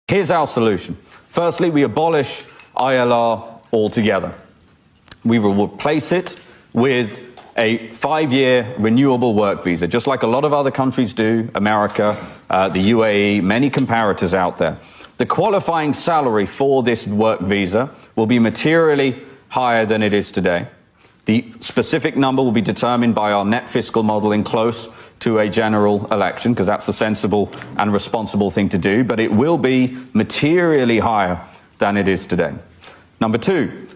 Here's our solution. Firstly, we abolish ILR altogether. We will replace it with a 5-year renewable work visa, just like a lot of other countries do, America, the UAE, many comparators out there. The qualifying salary for this work visa will be materially higher than it is today. The specific number will be determined by our net fiscal modeling close to a general election, because that's the sensible and responsible thing to do, but it will be materially higher than it is today. Number two,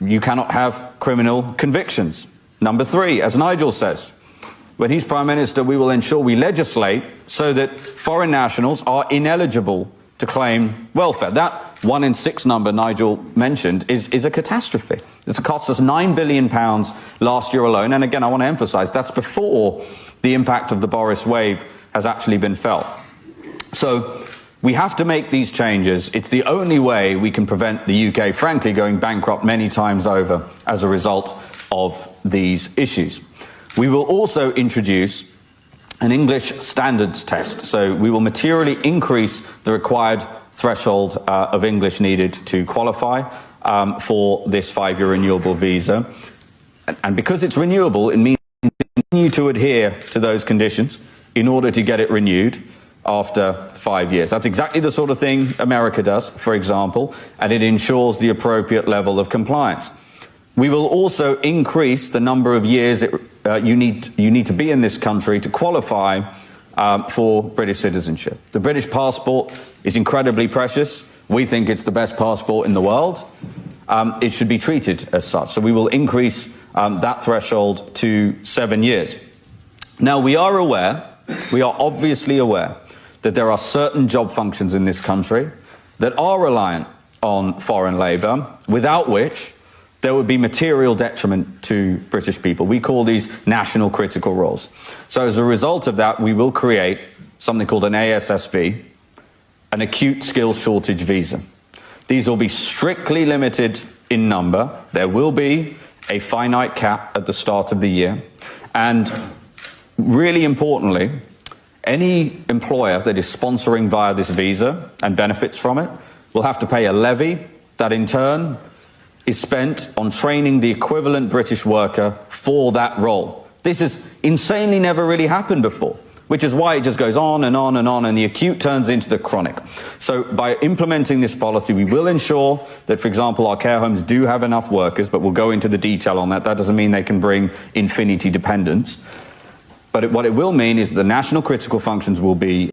you cannot have criminal convictions. Number three, as Nigel says, when he's Prime Minister, we will ensure we legislate so that foreign nationals are ineligible to claim welfare. That 1 in 6 number Nigel mentioned is a catastrophe. It's cost us £9 billion last year alone. And again, I want to emphasize that's before the impact of the Boris wave has actually been felt. So we have to make these changes. It's the only way we can prevent the UK, frankly, going bankrupt many times over as a result of these issues. We will also introduce an English standards test. So we will materially increase the required threshold of English needed to qualify for this 5-year renewable visa. And because it's renewable, it means we continue to adhere to those conditions in order to get it renewed after 5 years. That's exactly the sort of thing America does, for example, and it ensures the appropriate level of compliance. We will also increase the number of years you need to be in this country to qualify for British citizenship. The British passport is incredibly precious. We think it's the best passport in the world. It should be treated as such. So we will increase that threshold to 7 years. Now, we are obviously aware that there are certain job functions in this country that are reliant on foreign labour, without which there would be material detriment to British people. We call these national critical roles. So as a result of that, we will create something called an ASSV, an acute skills shortage visa. These will be strictly limited in number. There will be a finite cap at the start of the year. And really importantly, any employer that is sponsoring via this visa and benefits from it will have to pay a levy that in turn is spent on training the equivalent British worker for that role. This has insanely never really happened before, which is why it just goes on and on and on, and the acute turns into the chronic. So by implementing this policy, we will ensure that, for example, our care homes do have enough workers, but we'll go into the detail on that. That doesn't mean they can bring infinity dependence. But what it will mean is the national critical functions will be